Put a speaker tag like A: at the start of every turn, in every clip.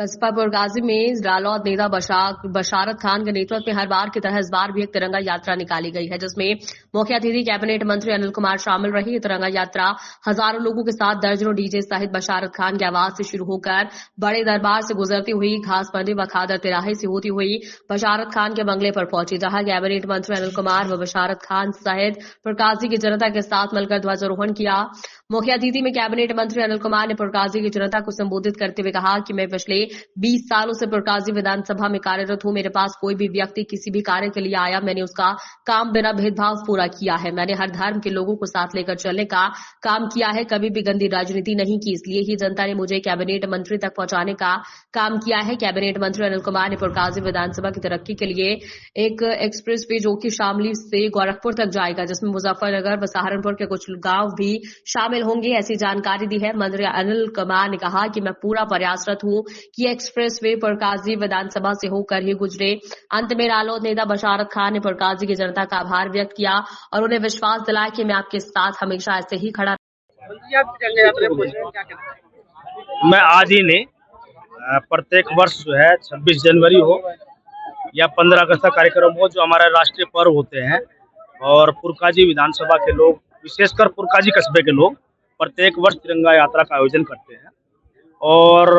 A: कस्बा पुरकाजी में रालोद नेता बशारत खान के नेतृत्व में हर बार की तरह इस बार भी एक तिरंगा यात्रा निकाली गई है, जिसमें मुख्य अतिथि कैबिनेट मंत्री अनिल कुमार शामिल रहे। ये तिरंगा यात्रा हजारों लोगों के साथ दर्जनों डीजे सहित बशारत खान के आवाज से शुरू होकर बड़े दरबार से गुजरती हुई घास मंडी व खादर तिराहे से होती हुई बशारत खान के बंगले पर पहुंची, जहां कैबिनेट मंत्री अनिल कुमार व बशारत खान सहित पुरकाजी की जनता के साथ मिलकर ध्वजारोहण किया। मुख्य अतिथि में कैबिनेट मंत्री अनिल कुमार ने पुरकाजी की जनता को संबोधित करते हुए कहा कि मैं पिछले 20 सालों से पुरकाजी विधानसभा में कार्यरत हूं। मेरे पास कोई भी व्यक्ति किसी भी कार्य के लिए आया, मैंने उसका काम बिना भेदभाव पूरा किया है। मैंने हर धर्म के लोगों को साथ लेकर चलने का काम किया है, कभी भी गंदी राजनीति नहीं की। इसलिए ही जनता ने मुझे कैबिनेट मंत्री तक पहुंचाने का काम किया है। कैबिनेट मंत्री अनिल कुमार ने पुरकाजी विधानसभा की तरक्की के लिए एक एक्सप्रेस वे जो कि शामली से गोरखपुर तक जाएगा, जिसमें मुजफ्फरनगर व सहारनपुर के कुछ गांव भी शामिल होंगे, ऐसी जानकारी दी है। मंत्री अनिल कुमार ने कहा कि मैं पूरा प्रयासरत हूं कि एक्सप्रेस वे पुरकाजी विधानसभा से होकर ही गुजरे। अंत में रालोद नेता बशारत खान ने पुरकाजी की जनता का आभार व्यक्त किया और उन्हें विश्वास दिलाया कि मैं आपके साथ हमेशा ऐसे ही खड़ा।
B: मैं आज ही नहीं, प्रत्येक वर्ष जो है 26 जनवरी हो या 15 अगस्त का कार्यक्रम हो, जो हमारे राष्ट्रीय पर्व होते हैं, और पुरकाजी विधानसभा के लोग, विशेषकर पुरकाजी कस्बे के लोग प्रत्येक वर्ष तिरंगा यात्रा का आयोजन करते हैं और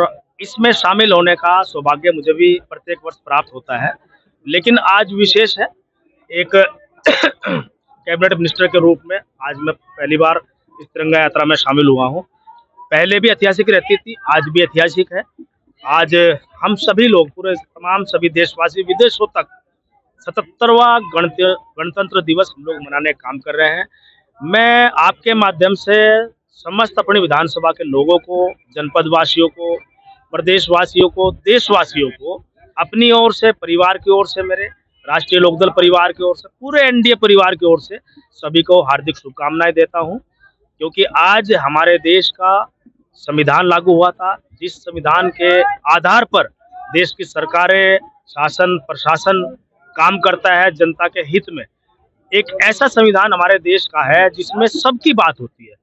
B: इसमें शामिल होने का सौभाग्य मुझे भी प्रत्येक वर्ष प्राप्त होता है। लेकिन आज विशेष है, एक कैबिनेट मिनिस्टर के रूप में आज मैं पहली बार इस तिरंगा यात्रा में शामिल हुआ हूं। पहले भी ऐतिहासिक रहती थी, आज भी ऐतिहासिक है। आज हम सभी लोग, पूरे तमाम सभी देशवासी विदेशों तक 77वां गणतंत्र दिवस हम लोग मनाने का काम कर रहे हैं। मैं आपके माध्यम से समस्त अपनी विधानसभा के लोगों को, जनपद वासियों को, प्रदेशवासियों को, देशवासियों को अपनी ओर से, परिवार की ओर से, मेरे राष्ट्रीय लोकदल परिवार की ओर से, पूरे एनडीए परिवार की ओर से सभी को हार्दिक शुभकामनाएं देता हूं, क्योंकि आज हमारे देश का संविधान लागू हुआ था, जिस संविधान के आधार पर देश की सरकारें, शासन, प्रशासन काम करता है जनता के हित में। एक ऐसा संविधान हमारे देश का है जिसमें सबकी बात होती है,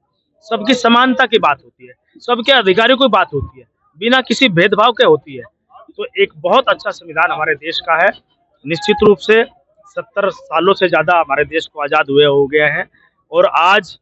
B: सबकी समानता की बात होती है, सबके अधिकारियों की बात होती है, बिना किसी भेदभाव के होती है। तो एक बहुत अच्छा संविधान हमारे देश का है। निश्चित रूप से 70 सालों से ज्यादा हमारे देश को आजाद हुए हो गए हैं और आज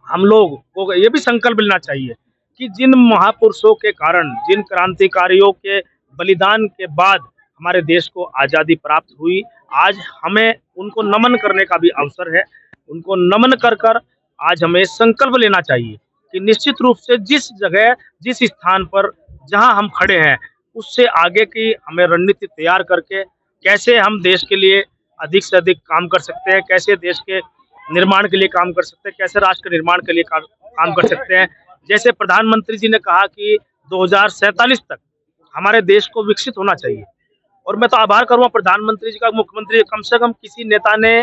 B: हम लोग को ये भी संकल्प लेना चाहिए कि जिन महापुरुषों के कारण, जिन क्रांतिकारियों के बलिदान के बाद हमारे देश को आजादी प्राप्त हुई, आज हमें उनको नमन करने का भी अवसर है। उनको नमन कर कर आज हमें संकल्प लेना चाहिए कि निश्चित रूप से जिस जगह, जिस स्थान पर जहां हम खड़े हैं, उससे आगे की हमें रणनीति तैयार करके कैसे हम देश के लिए अधिक से अधिक काम कर सकते हैं, कैसे देश के निर्माण के लिए काम कर सकते हैं, कैसे राष्ट्र के निर्माण के लिए काम कर सकते हैं। जैसे प्रधानमंत्री जी ने कहा कि 2047 तक हमारे देश को विकसित होना चाहिए, और मैं तो आभार करूंगा प्रधानमंत्री जी का, मुख्यमंत्री, कम से कम किसी नेता ने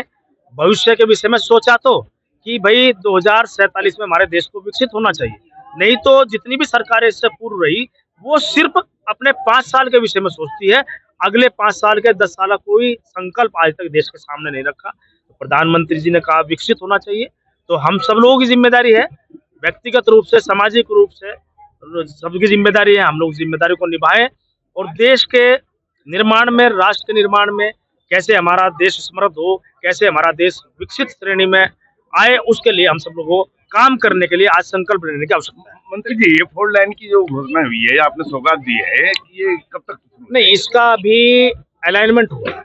B: भविष्य के विषय में सोचा तो कि भाई 2047 में हमारे देश को विकसित होना चाहिए। नहीं तो जितनी भी सरकारें इससे पूर्व रही, वो सिर्फ अपने 5 साल के विषय में सोचती है, अगले 5 साल के 10 साल का कोई संकल्प आज तक देश के सामने नहीं रखा। तो प्रधानमंत्री जी ने कहा विकसित होना चाहिए, तो हम सब लोगों की जिम्मेदारी है, व्यक्तिगत रूप से, सामाजिक रूप से सबकी जिम्मेदारी है, हम लोग जिम्मेदारी को निभाएं और देश के निर्माण में, राष्ट्र के निर्माण में कैसे हमारा देश समृद्ध हो, कैसे हमारा देश विकसित श्रेणी में आए, उसके लिए हम सब लोगों को काम करने के लिए आज संकल्प लेने की आवश्यकता है।
C: मंत्री जी, ये 4 लाइन की जो घोषणा हुई है, आपने सौगात दी है, ये कब तक?
B: नहीं, इसका अभी अलाइनमेंट हुआ है,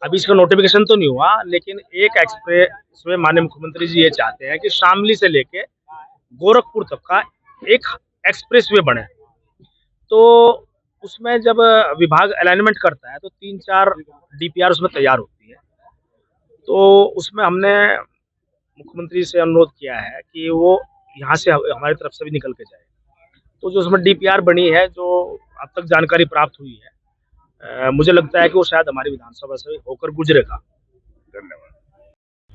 B: अभी इसका नोटिफिकेशन तो नहीं हुआ, लेकिन एक एक्सप्रेस में माननीय मुख्यमंत्री जी ये चाहते हैं कि शामली से लेके गोरखपुर तक का एक एक्सप्रेस वे बने। तो उसमें जब विभाग अलाइनमेंट करता है तो 3-4 डीपीआर उसमें तैयार होती है। तो उसमें हमने मुख्यमंत्री से अनुरोध किया है कि वो यहाँ से हमारी तरफ से भी निकल के जाए। तो जो उसमें डीपीआर बनी है, जो अब तक जानकारी प्राप्त हुई है, मुझे लगता है कि वो शायद हमारी विधानसभा से होकर गुजरेगा।
C: धन्यवाद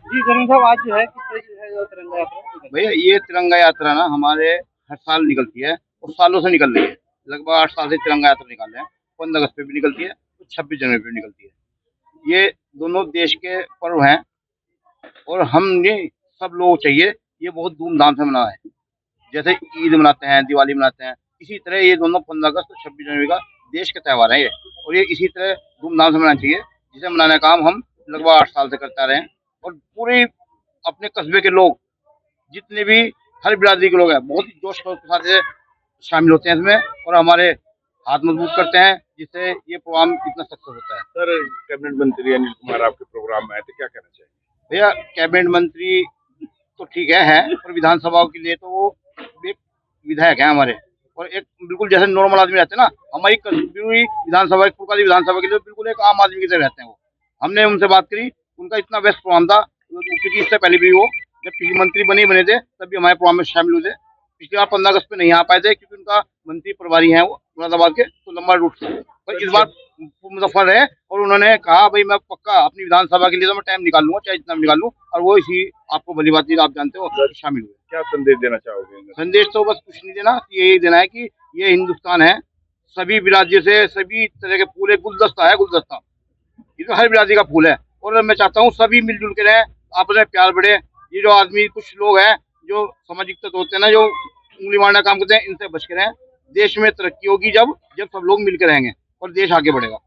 D: जी। करण साहब, आज जो है किस तरीके से जो तिरंगा यात्रा?
E: भैया, ये तिरंगा यात्रा ना हमारे हर साल निकलती है और सालों से निकल रही है। लगभग 8 साल से तिरंगा यात्रा निकाल रहे हैं। 15 अगस्त पे भी निकलती है, 26 जनवरी पे भी निकलती है। ये दोनों देश के पर्व हैं और हमने सब लोग चाहिए ये बहुत धूमधाम से मनाए। जैसे ईद मनाते हैं, दिवाली मनाते हैं, इसी तरह ये दोनों 15 अगस्त और 26 जनवरी का देश के त्यौहार है ये, और ये इसी तरह धूमधाम से मनाना चाहिए, जिसे मनाने का काम हम लगभग 8 साल से करते आ रहे हैं। और पूरे अपने कस्बे के लोग, जितने भी हर बिरादरी के लोग हैं, बहुत ही जोश खरोश के साथ ये शामिल होते हैं इसमें, और हमारे हाथ मजबूत करते हैं, जिससे ये प्रोग्राम इतना सक्सेस होता है।
C: सर, कैबिनेट मंत्री अनिल कुमार आपके प्रोग्राम में आए थे, क्या कहना चाहिए?
E: भैया, कैबिनेट मंत्री तो ठीक है, पर विधानसभा के लिए तो वो एक विधायक है हमारे, और एक बिल्कुल जैसे नॉर्मल आदमी रहते हैं ना, हमारी पूरी विधानसभा, फुलकाजी विधानसभा के लिए बिल्कुल एक आम आदमी की तरह रहते हैं वो। हमने उनसे बात करी, उनका इतना बेस्ट प्रोग्राम था, क्योंकि इससे पहले भी वो जब पिछले मंत्री बने थे तब भी हमारे प्रोग्राम में शामिल हुए थे। पिछली बार 15 अगस्त पे नहीं आ पाए थे क्योंकि उनका मंत्री प्रभारी है वो मुरादाबाद के, तो लंबा रूट था, पर इस बार मुजफ्फर है, और उन्होंने कहा भाई मैं पक्का अपनी विधानसभा के लिए तो मैं टाइम निकाल लूंगा, चाहे जितना भी निकाल लूं, और वो इसी आपको भली बात आप जानते हो शामिल हुए।
C: क्या संदेश देना चाहोगे?
E: संदेश तो बस कुछ नहीं देना, यही देना है कि ये हिंदुस्तान है, सभी बिरादरी से सभी तरह के फूल, एक गुलदस्ता है, गुलदस्ता ये तो हर बिरादरी का फूल है, और मैं चाहता हूँ सभी मिलजुल के रहें, आपस में प्यार बढ़े। ये जो आदमी, कुछ लोग हैं जो सामाजिक तत्व होते हैं ना, जो उंगली मारना काम करते हैं, इनसे बच के रहें। देश में तरक्की होगी जब सब लोग मिलकर रहेंगे, और देश आगे बढ़ेगा।